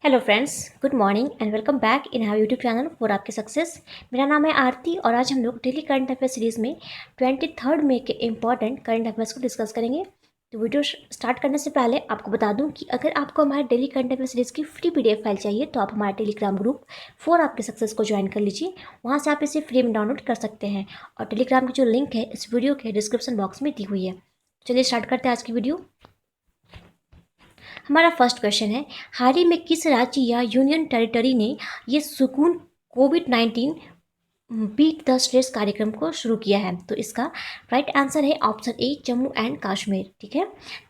Hello friends, good morning and welcome back in our YouTube channel for आपके success. मेरा नाम है आरती और आज हम लोग डेली करंट अफेयर सीरीज़ में 23 मई के इम्पॉर्टेंट करंट अफेयर्स को डिस्कस करेंगे। तो वीडियो स्टार्ट करने से पहले आपको बता दूं कि अगर आपको हमारे डेली करंट अफेयर सीरीज़ की फ्री पीडीएफ फाइल चाहिए तो आप हमारे टेलीग्राम ग्रुप फॉर आपके सक्सेस को ज्वाइन कर लीजिए। वहाँ से आप इसे फ्री में डाउनलोड कर सकते हैं और टेलीग्राम की जो लिंक है इस वीडियो के डिस्क्रिप्शन बॉक्स में दी हुई है। चलिए स्टार्ट करते हैं आज की वीडियो। हमारा फर्स्ट क्वेश्चन है, हाल ही में किस राज्य या यूनियन टेरिटरी ने ये सुकून कोविड-19 बीट द स्ट्रेस कार्यक्रम को शुरू किया है? तो इसका राइट आंसर है option A, Jammu and Kashmir. ठीक है,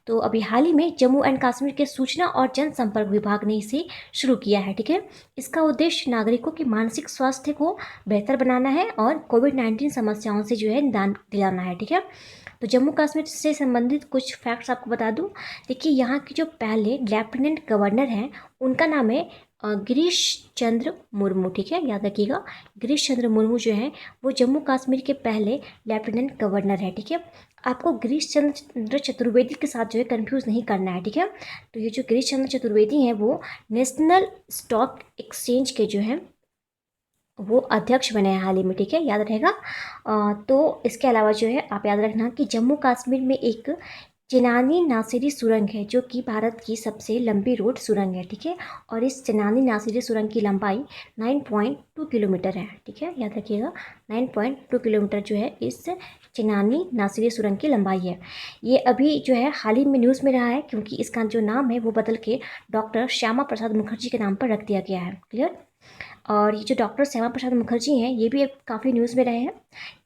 तो अभी हाल ही में जम्मू एंड कश्मीर के सूचना और जनसंपर्क विभाग ने इसे शुरू किया है। ठीक है, इसका उद्देश्य नागरिकों के मानसिक स्वास्थ्य को बेहतर बनाना है और कोविड-19 समस्याओं से जो है निदान दिलाना है। ठीक है, तो जम्मू कश्मीर से संबंधित कुछ फैक्ट्स आपको बता दूं। देखिए, यहाँ के जो पहले लेफ्टिनेंट गवर्नर हैं उनका नाम है गिरीश चंद्र मुर्मू। ठीक है, याद रखिएगा, गिरीश चंद्र मुर्मू जो है वो जम्मू कश्मीर के पहले लेफ्टिनेंट गवर्नर है। ठीक है, आपको गिरीश चंद्र चतुर्वेदी के साथ जो है कंफ्यूज नहीं करना है। ठीक है, तो ये जो गिरीश चंद्र चतुर्वेदी हैं वो नेशनल स्टॉक एक्सचेंज के जो है वो अध्यक्ष बने हैं हाल ही में। ठीक है, याद रहेगा। तो इसके अलावा जो है आप याद रखना कि जम्मू कश्मीर में एक चिनानी नासिरी सुरंग है जो कि भारत की सबसे लंबी रोड सुरंग है। ठीक है, और इस चिनानी नासिरी सुरंग की लंबाई 9.2 किलोमीटर है। ठीक है, याद रखिएगा, 9.2 किलोमीटर जो है इस चिनानी नासिरी सुरंग की लंबाई है। ये अभी जो है हाल ही में न्यूज़ में रहा है क्योंकि इसका जो नाम है वो बदल के डॉक्टर श्यामा प्रसाद मुखर्जी के नाम पर रख दिया गया है। क्लियर। और ये जो डॉक्टर श्यामा प्रसाद मुखर्जी हैं ये भी अब काफ़ी न्यूज़ में रहे हैं।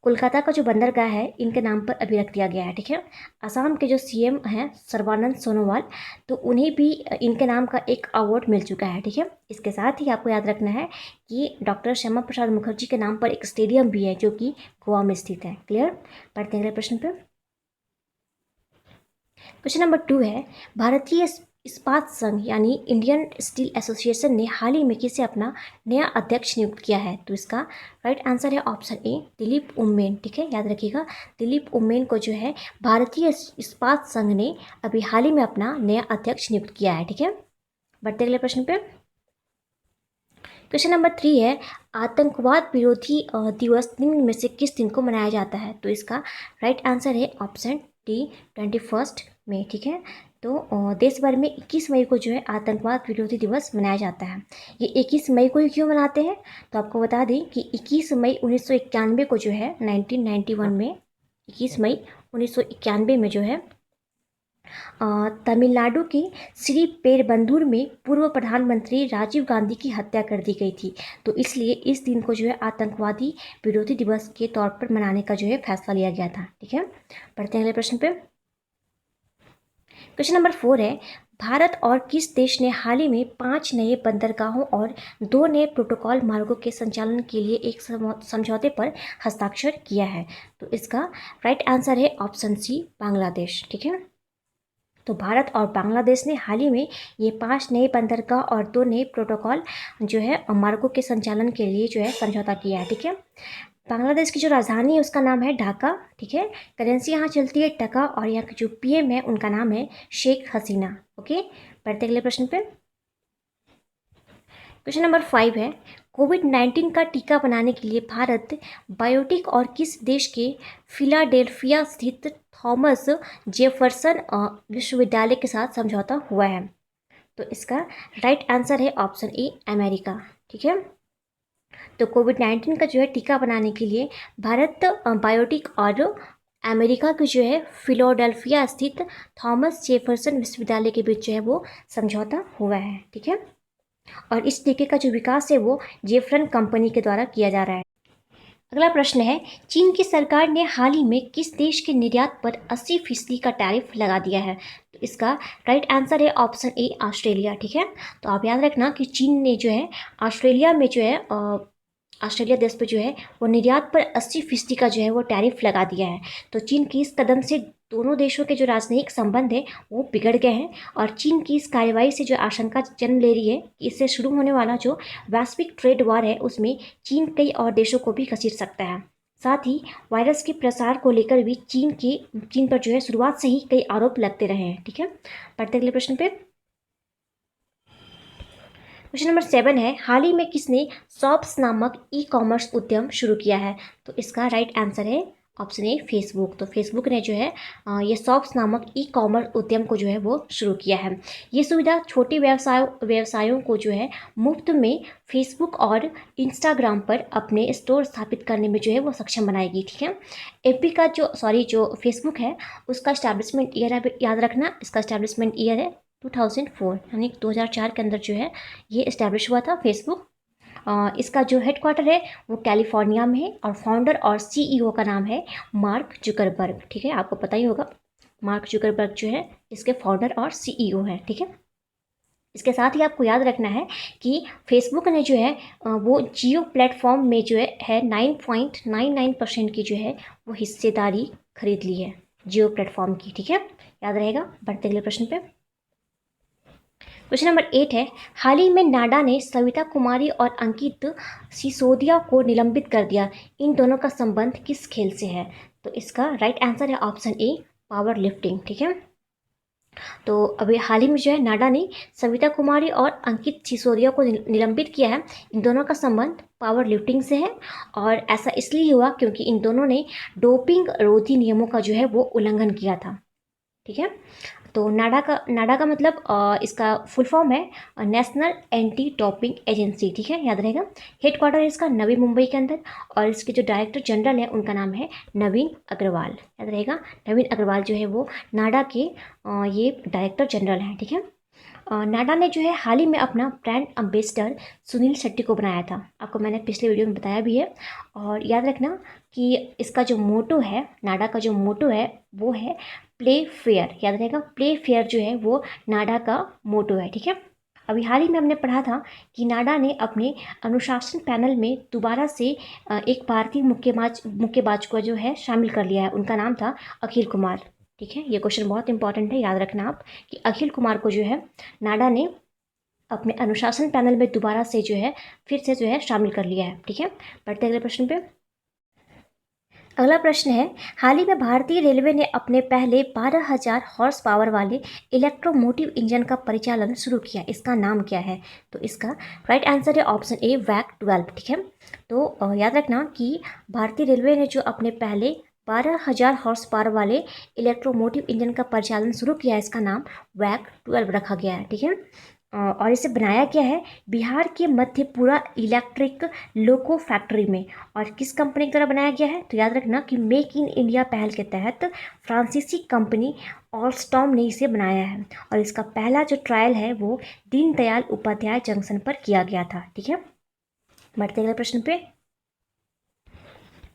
कोलकाता का जो बंदरगाह है इनके नाम पर अभी रख दिया गया है। ठीक है, असम के जो सीएम हैं सर्बानंद सोनोवाल, तो उन्हें भी इनके नाम का एक अवार्ड मिल चुका है। ठीक है, इसके साथ ही आपको याद रखना है कि डॉक्टर श्यामा प्रसाद मुखर्जी के नाम पर एक स्टेडियम भी है जो कि गोवा में स्थित है। क्लियर। पढ़ते हैं अगले प्रश्न पे। क्वेश्चन नंबर 2 है, भारतीय इस्पात संघ यानी इंडियन स्टील एसोसिएशन ने हाल ही में किसे अपना नया अध्यक्ष नियुक्त किया है? तो इसका राइट आंसर है ऑप्शन ए, दिलीप उम्मेन। ठीक है, याद रखिएगा, दिलीप उम्मेन को जो है भारतीय इस्पात संघ ने अभी हाल ही में अपना नया अध्यक्ष नियुक्त किया है। ठीक है, बढ़ते अगले प्रश्न पे। क्वेश्चन नंबर 3 है, आतंकवाद विरोधी दिवस निम्न में से किस दिन को मनाया जाता है? तो इसका राइट आंसर है ऑप्शन डी, 21 मई। ठीक है, तो देश भर में 21 मई को जो है आतंकवाद विरोधी दिवस मनाया जाता है। ये 21 मई को ही क्यों मनाते हैं? तो आपको बता दें कि 21 मई 1991 को जो है 1991 में 21 मई 1991 में जो है तमिलनाडु के श्री पेरबंदूर में पूर्व प्रधानमंत्री राजीव गांधी की हत्या कर दी गई थी। तो इसलिए इस दिन को जो है आतंकवादी विरोधी दिवस के तौर पर मनाने का जो है फैसला लिया गया था। ठीक है, पढ़ते हैं अगले प्रश्न पे। क्वेश्चन नंबर 4 है, भारत और किस देश ने हाल ही में 5 नए बंदरगाहों और 2 नए प्रोटोकॉल मार्गों के संचालन के लिए एक समझौते पर हस्ताक्षर किया है? तो इसका राइट आंसर है ऑप्शन सी, बांग्लादेश। ठीक है, तो भारत और बांग्लादेश ने हाल ही में ये 5 नए बंदरगाह और 2 नए प्रोटोकॉल जो है मार्गों के संचालन के लिए जो है समझौता किया है। ठीक है, बांग्लादेश की जो राजधानी है उसका नाम है ढाका। ठीक है, करेंसी यहाँ चलती है टका और यहाँ के जो पीएम है उनका नाम है शेख हसीना। ओके, बढ़ते अगले प्रश्न पे। क्वेश्चन नंबर 5 है, कोविड-19 का टीका बनाने के लिए भारत बायोटेक और किस देश के फिलाडेल्फिया स्थित थॉमस जेफरसन विश्वविद्यालय के साथ समझौता हुआ है? तो इसका राइट आंसर है ऑप्शन ए, अमेरिका। ठीक है, तो कोविड-19 का जो है टीका बनाने के लिए भारत बायोटेक और अमेरिका के जो है फिलाडेल्फिया स्थित थॉमस जेफरसन विश्वविद्यालय के बीच जो है वो समझौता हुआ है। ठीक है, और इस टीके का जो विकास है वो जेफरन कंपनी के द्वारा किया जा रहा है। अगला प्रश्न है, चीन की सरकार ने हाल ही में किस देश के निर्यात पर 80% का टैरिफ लगा दिया है? तो इसका राइट आंसर है ऑप्शन ए, ऑस्ट्रेलिया। ठीक है, तो आप याद रखना कि चीन ने जो है ऑस्ट्रेलिया में जो है ऑस्ट्रेलिया देश पर जो है वो निर्यात पर 80% का जो है वो टैरिफ लगा दिया है। तो चीन की इस कदम से दोनों देशों के जो राजनयिक संबंध है वो बिगड़ गए हैं और चीन की इस कार्रवाई से जो आशंका जन्म ले रही है कि इससे शुरू होने वाला जो वैश्विक ट्रेड वॉर है उसमें चीन कई और देशों को भी घसीट सकता है। साथ ही वायरस के प्रसार को लेकर भी चीन पर जो है शुरुआत से ही कई आरोप लगते रहे हैं। ठीक है, पढ़ते अगले प्रश्न पे। क्वेश्चन नंबर 7 है, हाल ही में किसने शॉप्स नामक ई कॉमर्स उद्यम शुरू किया है? तो इसका राइट आंसर है ऑप्शन ए फेसबुक। तो फेसबुक ने जो है ये शॉप्स नामक ई कॉमर्स उद्यम को जो है वो शुरू किया है। ये सुविधा छोटे व्यवसायों को जो है मुफ्त में फेसबुक और इंस्टाग्राम पर अपने स्टोर स्थापित करने में जो है वो सक्षम बनाएगी। ठीक है, एपी का जो फेसबुक है उसका स्टैब्लिशमेंट ईयर याद रखना, इसका स्टैब्लिशमेंट ईयर है 2004, यानी 2004 के अंदर जो है ये इस्टेब्लिश हुआ था फेसबुक। इसका जो हेडक्वार्टर है वो कैलिफोर्निया में है और फाउंडर और सीईओ का नाम है मार्क जुकरबर्ग। ठीक है, आपको पता ही होगा मार्क जुकरबर्ग जो है इसके फाउंडर और सीईओ है। ठीक है, इसके साथ ही आपको याद रखना है कि फेसबुक ने जो है वो जियो प्लेटफॉर्म में जो है 9.99% की जो है वो हिस्सेदारी खरीद ली है जियो प्लेटफॉर्म की। ठीक है, याद रहेगा। बढ़ते अगले प्रश्न पे। क्वेश्चन नंबर 8 है, हाल ही में नाडा ने सविता कुमारी और अंकित सिसोदिया को निलंबित कर दिया। इन दोनों का संबंध किस खेल से है? तो इसका राइट आंसर है ऑप्शन ए पावर लिफ्टिंग। ठीक है, तो अभी हाल ही में जो है नाडा ने सविता कुमारी और अंकित सिसोदिया को निलंबित किया है। इन दोनों का संबंध पावर लिफ्टिंग से है और ऐसा इसलिए हुआ क्योंकि इन दोनों ने डोपिंग रोधी नियमों का जो है वो उल्लंघन किया था। ठीक है, तो नाडा का मतलब इसका फुल फॉर्म है नेशनल एंटी डोपिंग एजेंसी। ठीक है, याद रहेगा। हेडक्वार्टर है इसका नवी मुंबई के अंदर और इसके जो डायरेक्टर जनरल है उनका नाम है नवीन अग्रवाल। याद रहेगा, नवीन अग्रवाल जो है वो नाडा के ये डायरेक्टर जनरल हैं। ठीक है, नाडा ने जो है हाल ही में अपना ब्रांड एम्बेसडर सुनील शेट्टी को बनाया था। आपको मैंने पिछले वीडियो में बताया भी है। और याद रखना कि इसका जो मोटो है, नाडा का जो मोटो है वो है प्ले फेयर। याद रहेगा, प्ले फेयर जो है वो नाडा का मोटो है। ठीक है, अभी हाल ही में हमने पढ़ा था कि नाडा ने अपने अनुशासन पैनल में दोबारा से एक भारतीय मुक्केबाज को जो है शामिल कर लिया है। उनका नाम था अखिल कुमार। ठीक है, ये क्वेश्चन बहुत इंपॉर्टेंट है, याद रखना आप कि अखिल कुमार को जो है नाडा ने अपने अनुशासन पैनल में दोबारा से जो है फिर से जो है शामिल कर लिया है। ठीक है, बढ़ते अगले प्रश्न पे। अगला प्रश्न है, हाल ही में भारतीय रेलवे ने अपने पहले 12,000 हॉर्स पावर वाले इलेक्ट्रोमोटिव इंजन का परिचालन शुरू किया। इसका नाम क्या है? तो इसका राइट आंसर है ऑप्शन ए वैक 12। ठीक है, तो याद रखना कि भारतीय रेलवे ने जो अपने पहले 12,000 हॉर्स पावर वाले इलेक्ट्रोमोटिव इंजन का परिचालन शुरू किया है, इसका नाम वैक 12 रखा गया है। ठीक है, और इसे बनाया गया है बिहार के मधेपुरा इलेक्ट्रिक लोको फैक्ट्री में। और किस कंपनी के द्वारा बनाया गया है? तो याद रखना कि मेक इन इंडिया पहल के तहत फ्रांसीसी कंपनी ऑलस्टॉम ने इसे बनाया है और इसका पहला जो ट्रायल है वो दीनदयाल उपाध्याय जंक्शन पर किया गया था। ठीक है, बढ़ते अगले प्रश्न पे।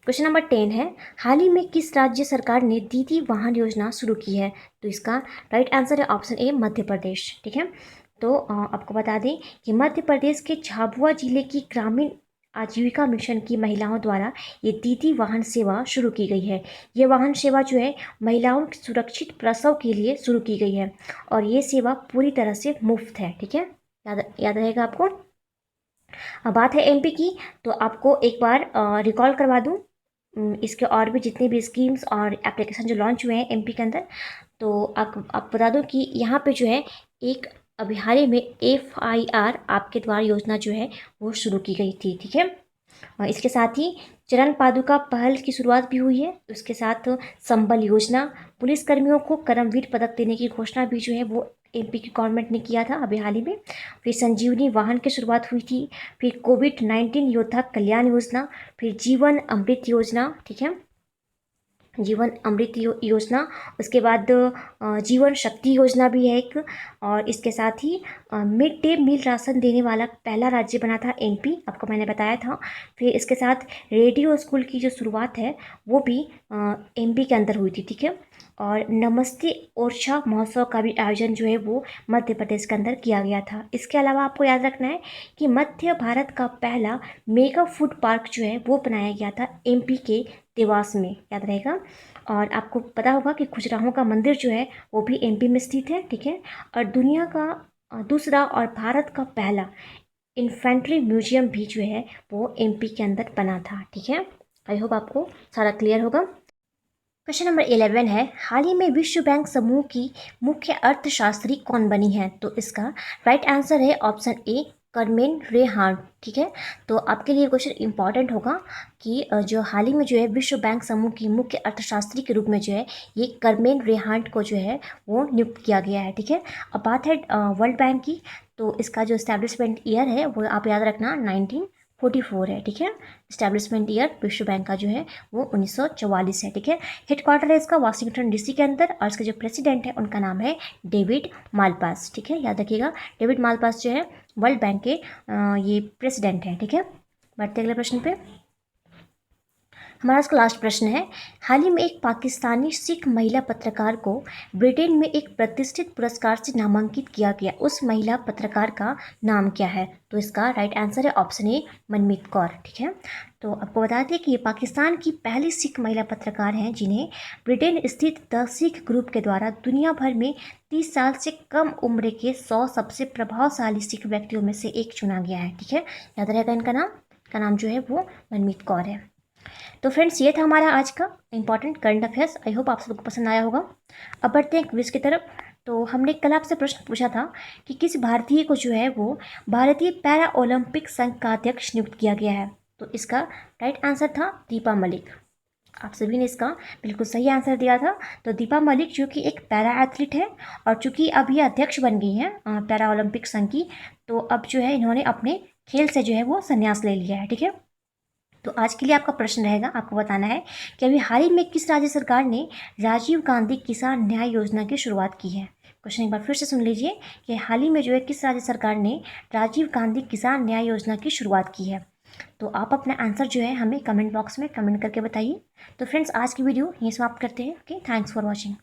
क्वेश्चन नंबर 10 है, हाल ही में किस राज्य सरकार ने दीदी वाहन योजना शुरू की है? तो इसका राइट आंसर है ऑप्शन ए मध्य प्रदेश। ठीक है, तो आपको बता दें कि मध्य प्रदेश के झाबुआ जिले की ग्रामीण आजीविका मिशन की महिलाओं द्वारा ये दीदी वाहन सेवा शुरू की गई है। ये वाहन सेवा जो है महिलाओं के सुरक्षित प्रसव के लिए शुरू की गई है और ये सेवा पूरी तरह से मुफ्त है। ठीक है, याद रहेगा आपको। अब बात है एमपी की, तो आपको एक बार रिकॉल करवा दूँ इसके और भी जितने भी स्कीम्स और एप्लीकेशन जो लॉन्च हुए हैं एमपी के अंदर। तो आप बता दो कि यहाँ पे जो है एक अभी हाल ही में FIR आपके द्वारा योजना जो है वो शुरू की गई थी। ठीक है, और इसके साथ ही चरण पादुका पहल की शुरुआत भी हुई है। उसके साथ संबल योजना, पुलिसकर्मियों को कर्मवीर पदक देने की घोषणा भी जो है वो एमपी की गवर्नमेंट ने किया था अभी हाल ही में। फिर संजीवनी वाहन की शुरुआत हुई थी, फिर कोविड-19 योद्धा कल्याण योजना, फिर जीवन अमृत योजना। ठीक है, जीवन अमृत योजना, उसके बाद जीवन शक्ति योजना भी है एक, और इसके साथ ही मिड डे मील राशन देने वाला पहला राज्य बना था एमपी, आपको मैंने बताया था। फिर इसके साथ रेडियो स्कूल की जो शुरुआत है वो भी एमपी के अंदर हुई थी। ठीक है, और नमस्ते ओरछा महोत्सव का भी आयोजन जो है वो मध्य प्रदेश के अंदर किया गया था। इसके अलावा आपको याद रखना है कि मध्य भारत का पहला मेगा फूड पार्क जो है वो बनाया गया था एमपी के देवास में। याद रहेगा। और आपको पता होगा कि खजुराहो का मंदिर जो है वो भी एमपी में स्थित है। ठीक है, और दुनिया का दूसरा और भारत का पहला इन्फेंट्री म्यूजियम भी जो है वो एमपी के अंदर बना था। ठीक है, आई होप आपको सारा क्लियर होगा। क्वेश्चन नंबर 11 है, हाल ही में विश्व बैंक समूह की मुख्य अर्थशास्त्री कौन बनी है? तो इसका राइट आंसर है ऑप्शन ए कर्मेन रेहान, ठीक है। तो आपके लिए क्वेश्चन इंपॉर्टेंट होगा कि जो हाल ही में जो है विश्व बैंक समूह की मुख्य अर्थशास्त्री के रूप में जो है ये कर्मेन रेहान को जो है वो नियुक्त किया गया है, ठीक है। अब बात है वर्ल्ड बैंक की, तो इसका जो इस्टेब्लिशमेंट ईयर है वो आप याद रखना 1944 है, ठीक है। इस्टेब्लिशमेंट ईयर विश्व बैंक का जो है वो 1944 है, ठीक है। हेडक्वार्टर है इसका वाशिंगटन डीसी के अंदर, और इसका जो प्रेसिडेंट है उनका नाम है डेविड मालपास, ठीक है, याद रखिएगा। डेविड मालपास जो है वर्ल्ड बैंक के ये प्रेसिडेंट हैं, ठीक है। बढ़ते अगले प्रश्न पे। हमारा इसका लास्ट प्रश्न है, हाल ही में एक पाकिस्तानी सिख महिला पत्रकार को ब्रिटेन में एक प्रतिष्ठित पुरस्कार से नामांकित किया गया, उस महिला पत्रकार का नाम क्या है? तो इसका राइट आंसर है ऑप्शन ए मनमीत कौर, ठीक है। तो आपको बता दें कि ये पाकिस्तान की पहली सिख महिला पत्रकार हैं जिन्हें ब्रिटेन स्थित द सिख ग्रुप के द्वारा दुनिया भर में 30 साल से कम उम्र के 100 सबसे प्रभावशाली सिख व्यक्तियों में से एक चुना गया है, ठीक है। याद रहेगा इनका नाम, का नाम जो है वो मनमीत कौर है। तो फ्रेंड्स ये था हमारा आज का important current affairs. I hope आप सबको पसंद आया होगा। अब बढ़ते हैं क्विज की तरफ। तो हमने कल आपसे प्रश्न पूछा था कि किस भारतीय को जो है वो भारतीय पैरा ओलंपिक संघ का अध्यक्ष नियुक्त किया गया है? तो इसका राइट आंसर था दीपा मलिक। आप सभी ने इसका बिल्कुल सही आंसर दिया था। तो दीपा मलिक जो कि एक पैरा एथलीट है और चूंकि अब ये अध्यक्ष बन गई हैं पैरा ओलंपिक संघ की, तो अब जो है इन्होंने अपने खेल से जो है वो संन्यास ले लिया है, ठीक है। तो आज के लिए आपका प्रश्न रहेगा, आपको बताना है कि अभी हाल ही में किस राज्य सरकार ने राजीव गांधी किसान न्याय योजना की शुरुआत की है? क्वेश्चन एक बार फिर से सुन लीजिए कि हाल ही में जो है किस राज्य सरकार ने राजीव गांधी किसान न्याय योजना की शुरुआत की है? तो आप अपना आंसर जो है हमें कमेंट बॉक्स में कमेंट करके बताइए। तो फ्रेंड्स आज की वीडियो यहीं समाप्त करते हैं। Okay, thanks for watching.